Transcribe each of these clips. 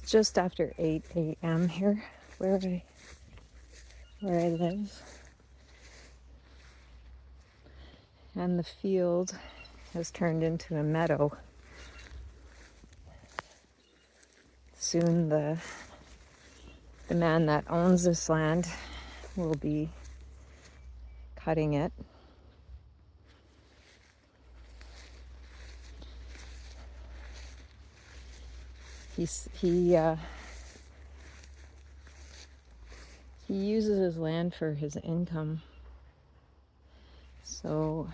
just after 8 a.m. here where I live. And the field has turned into a meadow. Soon the man that owns this land will be cutting it. He uses his land for his income. So,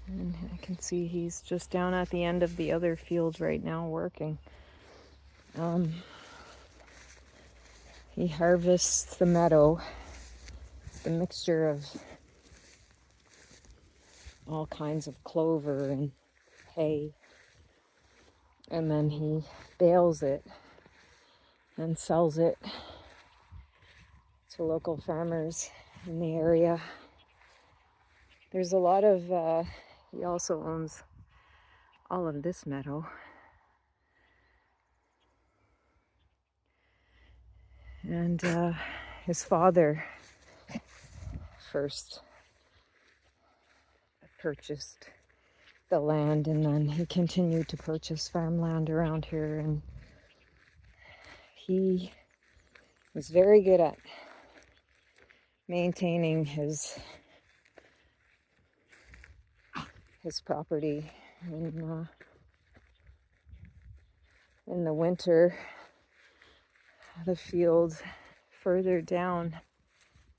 and I can see he's just down at the end of the other field right now working. He harvests the meadow, the mixture of all kinds of clover and hay, and then he bales it and sells it to local farmers in the area. There's a lot of, he also owns all of this meadow. And his father first purchased the land, and then he continued to purchase farmland around here, and he was very good at maintaining his property. In the winter, the field further down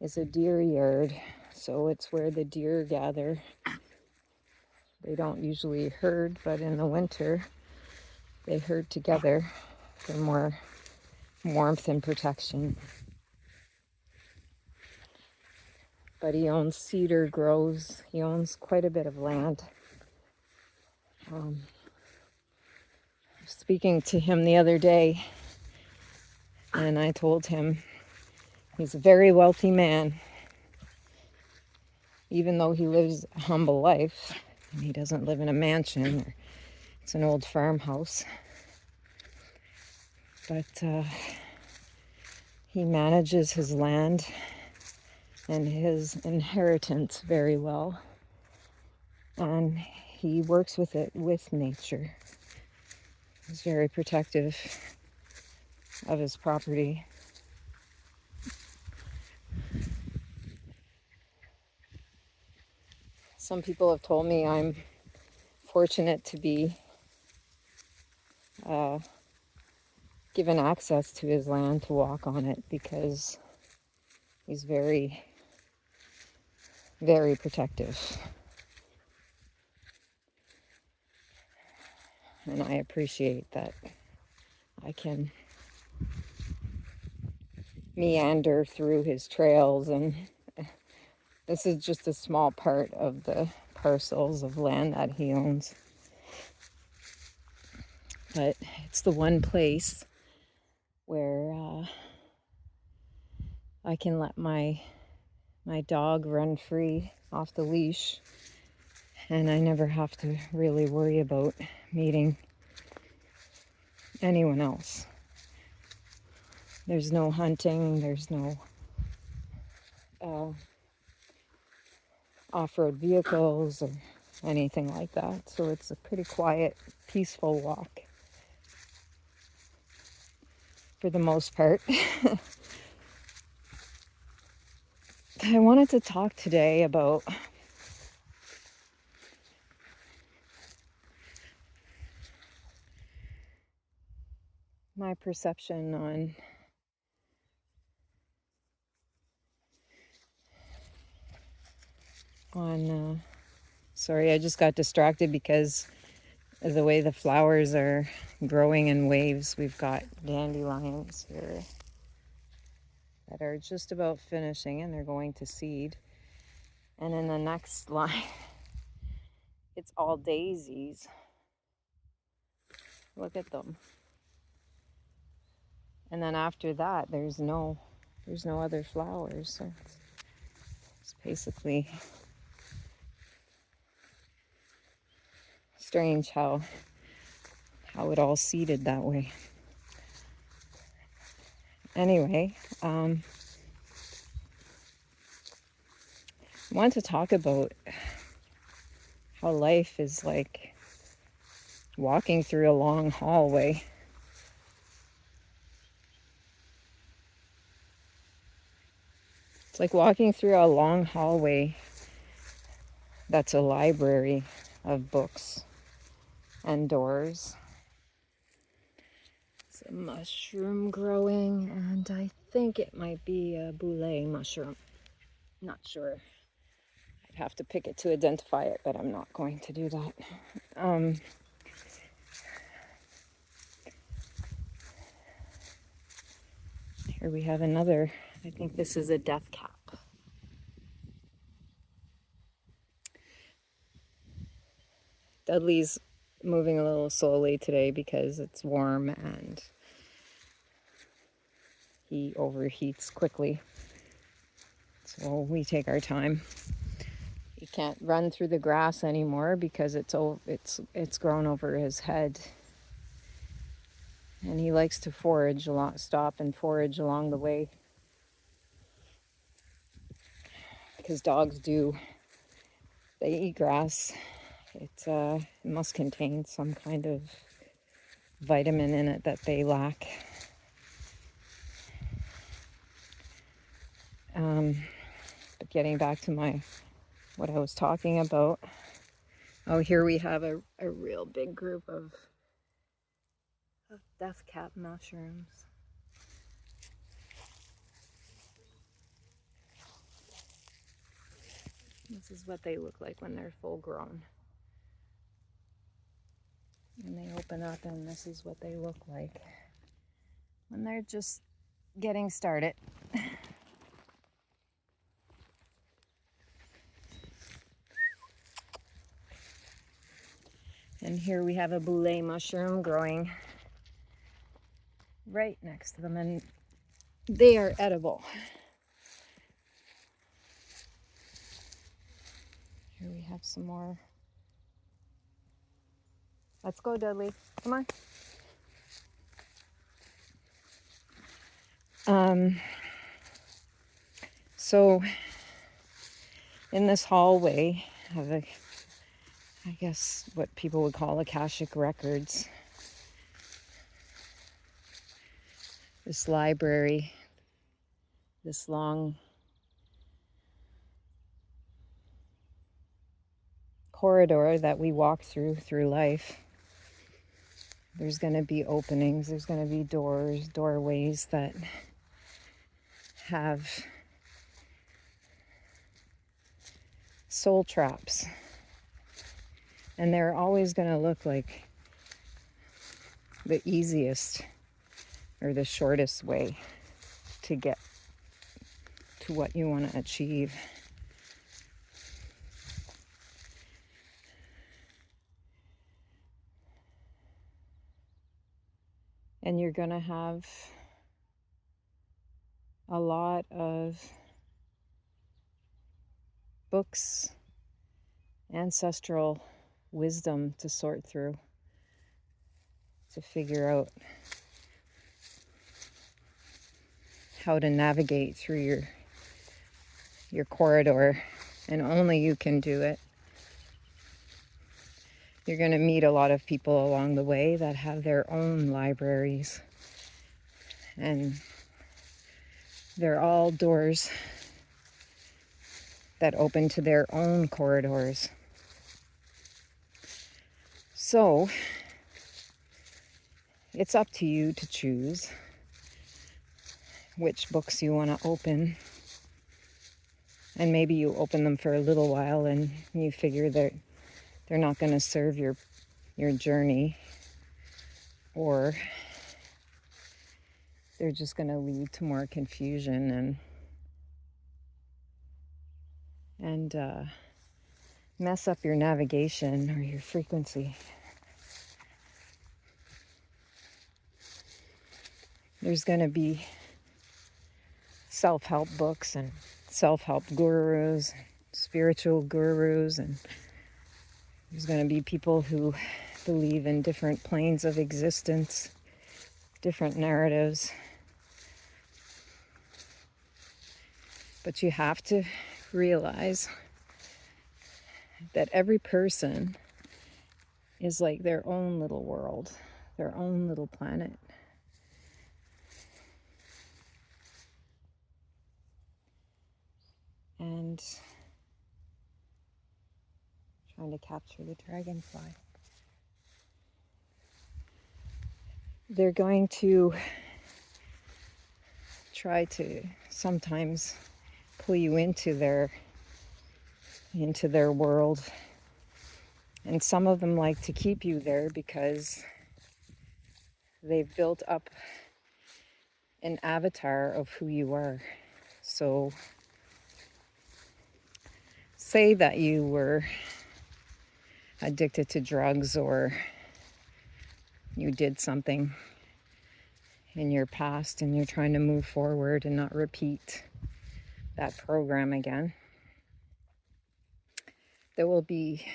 is a deer yard, so it's where the deer gather. They don't usually herd, but in the winter they herd together for more warmth and protection. But he owns cedar groves. He owns quite a bit of land. Speaking to him the other day, and I told him he's a very wealthy man, even though he lives a humble life. And he doesn't live in a mansion. It's an old farmhouse. But he manages his land and his inheritance very well. And he works with it, with nature. He's very protective of his property. Some people have told me I'm fortunate to be given access to his land to walk on it, because he's very, very protective. And I appreciate that I can meander through his trails, and this is just a small part of the parcels of land that he owns. But it's the one place where I can let my dog run free off the leash, and I never have to really worry about meeting anyone else. There's no hunting, there's no off-road vehicles or anything like that. So it's a pretty quiet, peaceful walk for the most part. I wanted to talk today about my perception on sorry, I just got distracted because of the way the flowers are growing in waves. We've got Dandi Lions here that are just about finishing, and they're going to seed. And in the next line, it's all daisies. Look at them. And then after that, there's no other flowers. So it's basically strange how it all seeded that way. Anyway, I want to talk about how life is like walking through a long hallway. It's like walking through a long hallway that's a library of books and doors. It's a mushroom growing, and I think it might be a boule mushroom. Not sure. I'd have to pick it to identify it, but I'm not going to do that. Here we have another, I think this is a death cap. Dudley's moving a little slowly today because it's warm and he overheats quickly. So we take our time. He can't run through the grass anymore because it's grown over his head. And he likes to forage stop and forage along the way. Because dogs do. They eat grass. It must contain some kind of vitamin in it that they lack. But getting back to what I was talking about. Oh, here we have a real big group of death cap mushrooms. This is what they look like when they're full grown. And they open up, and this is what they look like when they're just getting started. And here we have a boule mushroom growing right next to them, and they are edible. Here we have some more. Let's go, Dudley. Come on. So in this hallway of I guess what people would call Akashic Records, this library, this long corridor that we walk through life. There's going to be openings, there's going to be doorways that have soul traps. And they're always going to look like the easiest or the shortest way to get to what you want to achieve. And you're going to have a lot of books, ancestral wisdom to sort through, to figure out how to navigate through your corridor, and only you can do it. You're going to meet a lot of people along the way that have their own libraries, and they're all doors that open to their own corridors. So it's up to you to choose which books you want to open. And maybe you open them for a little while and you figure that they're not going to serve your journey, or they're just going to lead to more confusion and mess up your navigation or your frequency. There's going to be self-help books and self-help gurus, spiritual gurus, and there's going to be people who believe in different planes of existence, different narratives. But you have to realize that every person is like their own little world, their own little planet. And trying to capture the dragonfly. They're going to try to sometimes pull you into their world. And some of them like to keep you there because they've built up an avatar of who you are. So say that you were addicted to drugs, or you did something in your past and you're trying to move forward and not repeat that program again. There will be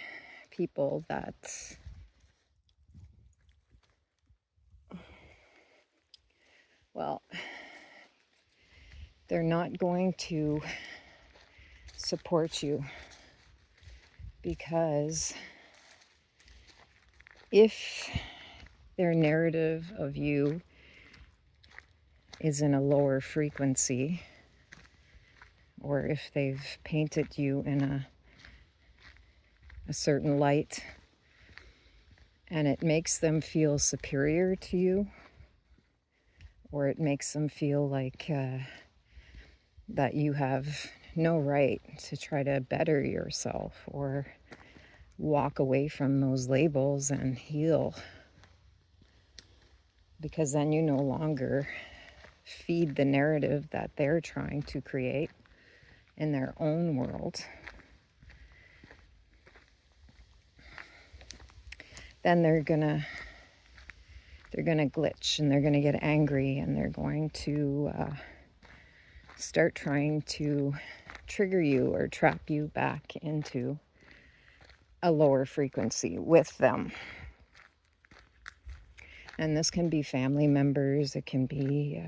people that they're not going to support you, because if their narrative of you is in a lower frequency, or if they've painted you in a certain light and it makes them feel superior to you, or it makes them feel like that you have no right to try to better yourself or walk away from those labels and heal, because then you no longer feed the narrative that they're trying to create in their own world. Then they're gonna glitch, and they're gonna get angry, and they're going to start trying to trigger you or trap you back into a lower frequency with them. And this can be family members, it can be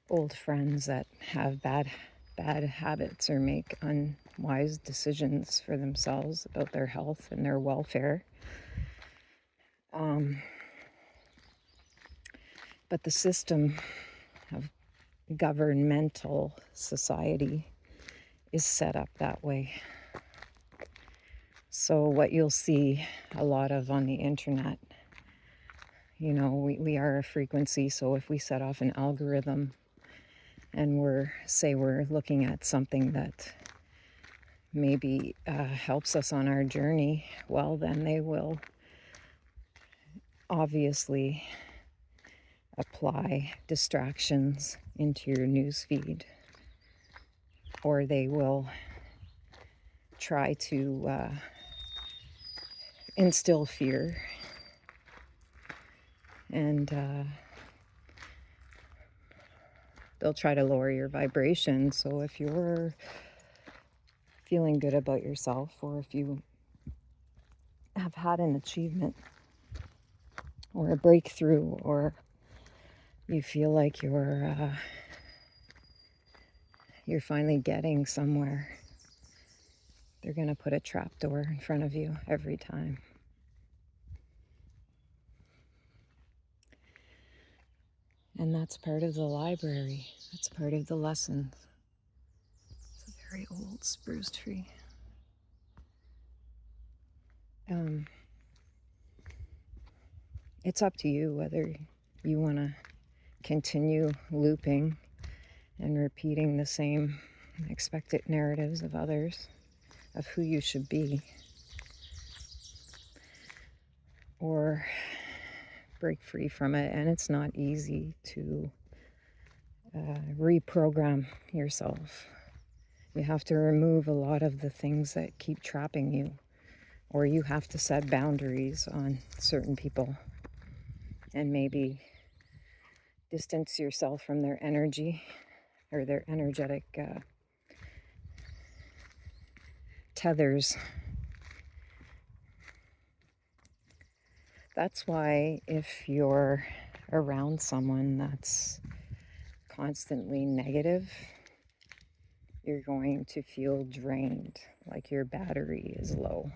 old friends that have bad habits or make unwise decisions for themselves about their health and their welfare. But the system of governmental society is set up that way. So what you'll see a lot of on the internet, you know, we are a frequency. So if we set off an algorithm and we're looking at something that maybe helps us on our journey, well, then they will obviously apply distractions into your news feed, or they will try to instill fear, and they'll try to lower your vibration. So if you're feeling good about yourself, or if you have had an achievement or a breakthrough, or you feel like you're finally getting somewhere, they're going to put a trap door in front of you every time. And that's part of the library. That's part of the lessons. It's a very old spruce tree. It's up to you whether you want to continue looping and repeating the same expected narratives of others of who you should be, or break free from it. And it's not easy to reprogram yourself. You have to remove a lot of the things that keep trapping you, or you have to set boundaries on certain people and maybe distance yourself from their energy or their energetic tethers. That's why if you're around someone that's constantly negative, you're going to feel drained, like your battery is low.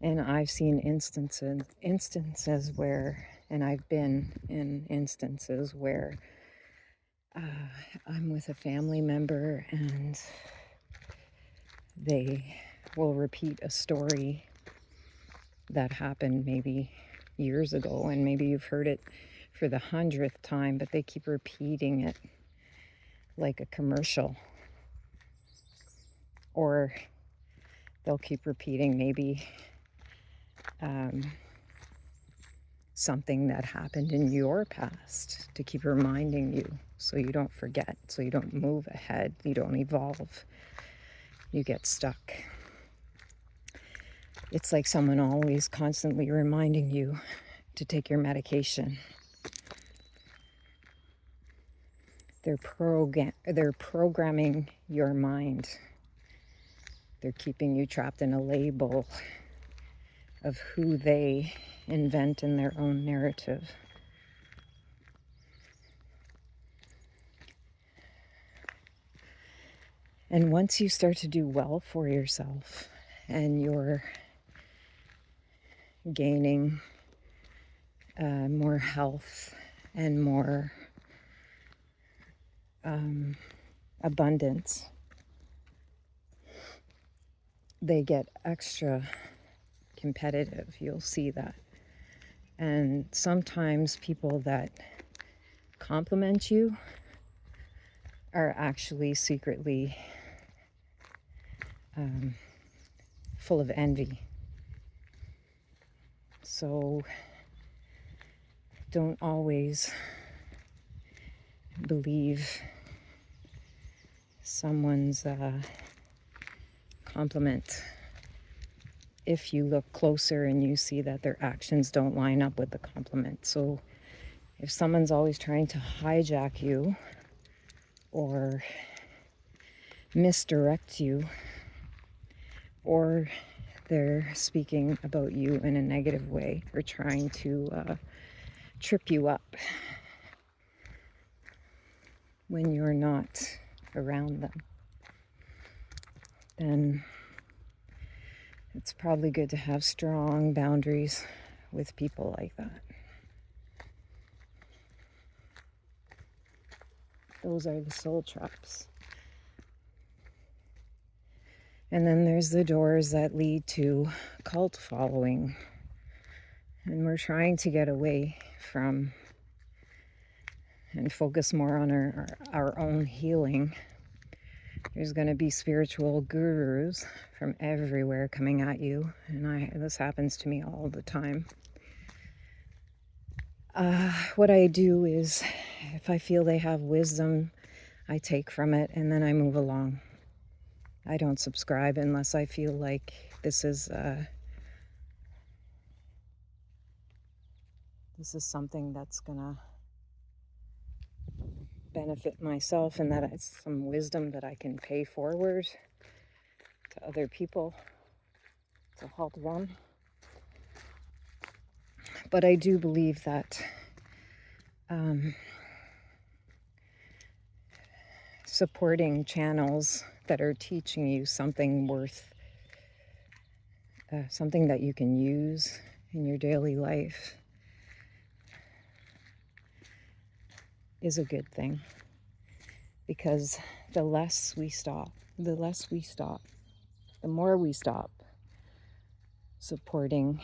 And I've seen instances where, and I've been in instances where I'm with a family member and they will repeat a story that happened maybe years ago, and maybe you've heard it for the 100th time, but they keep repeating it like a commercial. Or they'll keep repeating maybe something that happened in your past to keep reminding you, so you don't forget, so you don't move ahead, you don't evolve, you get stuck. It's like someone always constantly reminding you to take your medication. They're programming your mind. They're keeping you trapped in a label of who they invent in their own narrative. And once you start to do well for yourself and you're gaining more health and more abundance, they get extra competitive. You'll see that. And sometimes people that compliment you are actually secretly full of envy. So don't always believe someone's compliment if you look closer and you see that their actions don't line up with the compliment. So if someone's always trying to hijack you or misdirect you, or they're speaking about you in a negative way or trying to trip you up when you're not around them, then it's probably good to have strong boundaries with people like that. Those are the soul traps. And then there's the doors that lead to cult following. And we're trying to get away from and focus more on our own healing. There's going to be spiritual gurus from everywhere coming at you. And this happens to me all the time. What I do is, if I feel they have wisdom, I take from it and then I move along. I don't subscribe unless I feel like this is something that's gonna benefit myself, and that it's some wisdom that I can pay forward to other people to help them. But I do believe that supporting channels that are teaching you something worth, something that you can use in your daily life is a good thing. Because the less we stop, the more we stop supporting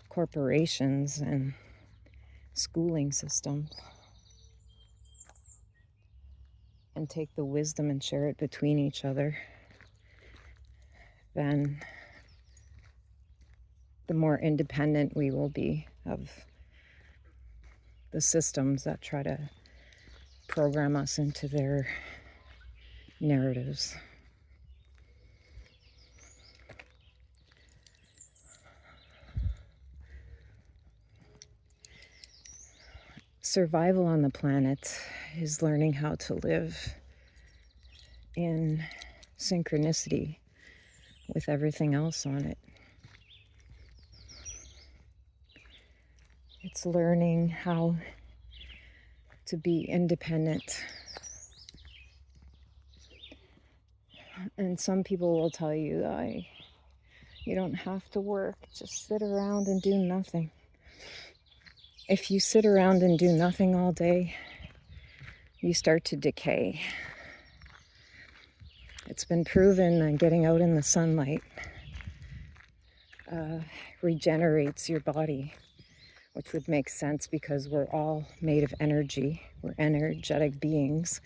corporations and schooling systems and take the wisdom and share it between each other, then the more independent we will be of the systems that try to program us into their narratives. Survival on the planet is learning how to live in synchronicity with everything else on it. It's learning how to be independent And some people will tell you, you don't have to work, just sit around and do nothing. If you sit around and do nothing all day, you start to decay. It's been proven that getting out in the sunlight regenerates your body, which would make sense because we're all made of energy. We're energetic beings,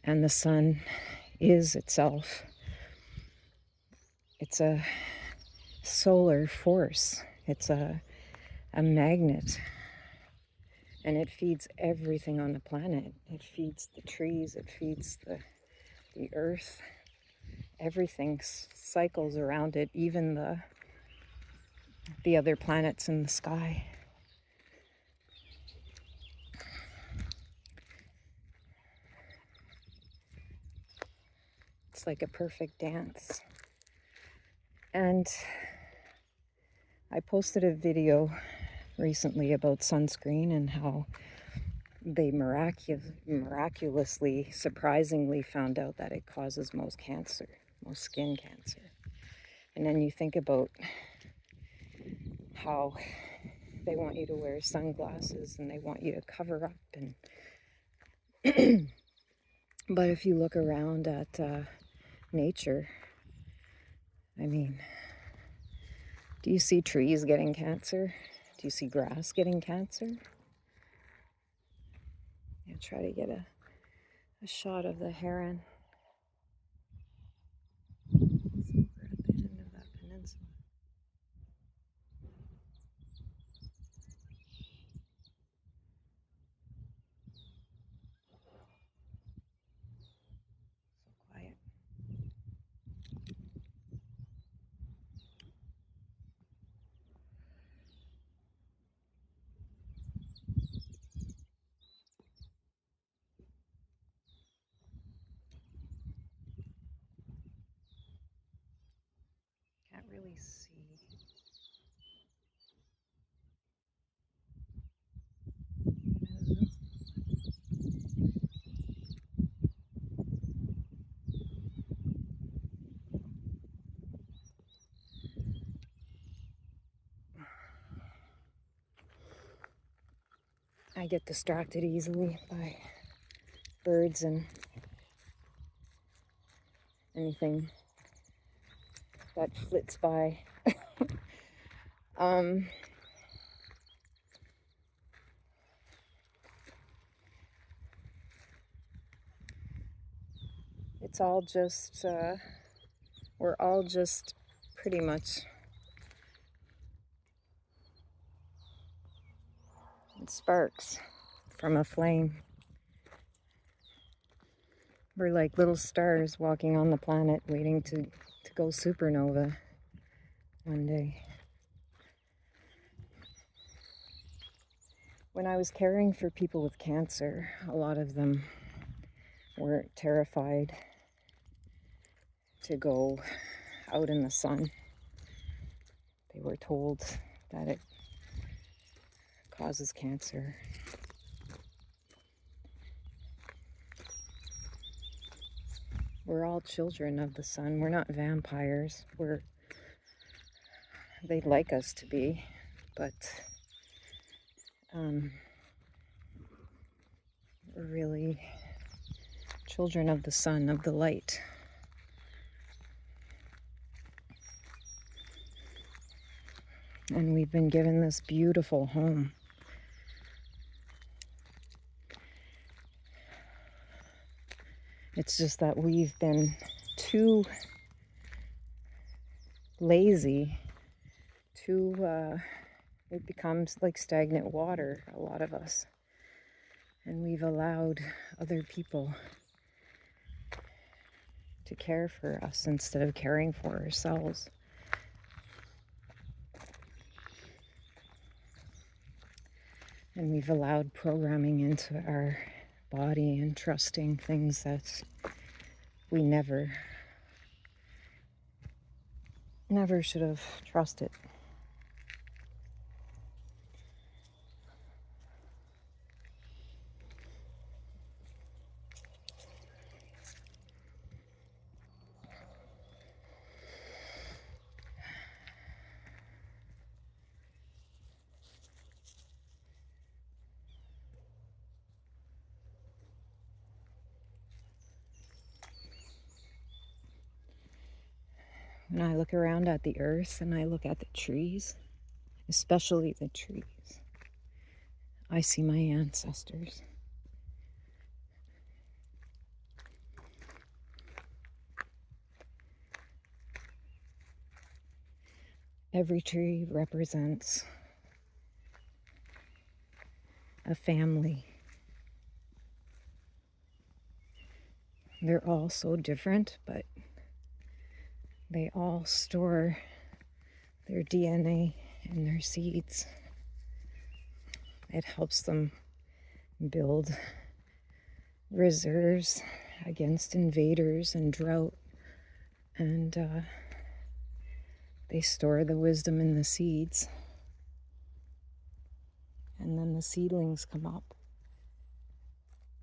and the sun is itself. It's a solar force. It's a magnet, and it feeds everything on the planet. It feeds the trees, it feeds the earth. Everything cycles around it, even the other planets in the sky. It's like a perfect dance. And I posted a video recently about sunscreen and how they miraculously, surprisingly found out that it causes most skin cancer. And then you think about how they want you to wear sunglasses and they want you to cover up. And but if you look around at nature, I mean, do you see trees getting cancer? Do you see grass getting cancer? Yeah, try to get a shot of the heron. We're at the end of that peninsula. So quiet. Can't really see. I get distracted easily by birds and anything that flits by. It's all just, we're all just pretty much sparks from a flame. We're like little stars walking on the planet waiting to go supernova one day. When I was caring for people with cancer, a lot of them were terrified to go out in the sun. They were told that it causes cancer. We're all children of the sun. We're not vampires. They'd like us to be, but we're really children of the sun, of the light. And we've been given this beautiful home. It's just that we've been too lazy, it becomes like stagnant water, a lot of us. And we've allowed other people to care for us instead of caring for ourselves. And we've allowed programming into our body and trusting things that we never should have trusted. When I look around at the earth and I look at the trees, especially the trees, I see my ancestors. Every tree represents a family. They're all so different, but they all store their DNA in their seeds. It helps them build reserves against invaders and drought, and they store the wisdom in the seeds, and then the seedlings come up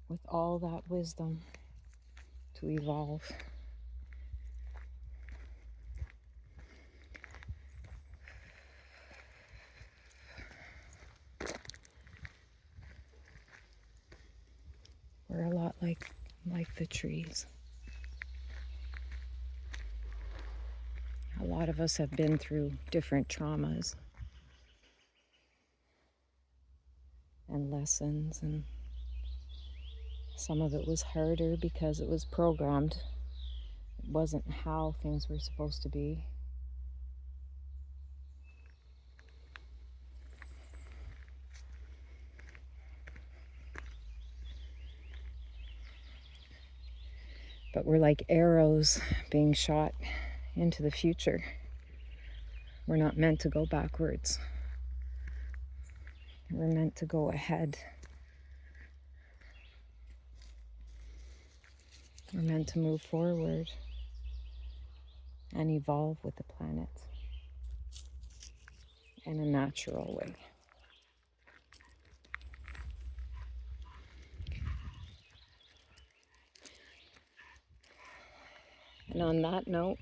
with all that wisdom to evolve. We're a lot like the trees. A lot of us have been through different traumas and lessons, and some of it was harder because it was programmed. It wasn't how things were supposed to be. But we're like arrows being shot into the future. We're not meant to go backwards. We're meant to go ahead. We're meant to move forward and evolve with the planet in a natural way. And on that note,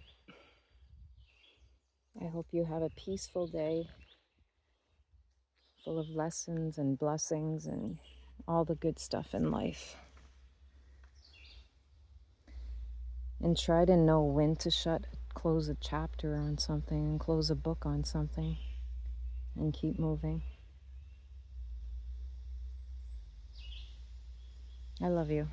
I hope you have a peaceful day full of lessons and blessings and all the good stuff in life. And try to know when to close a chapter on something and close a book on something and keep moving. I love you.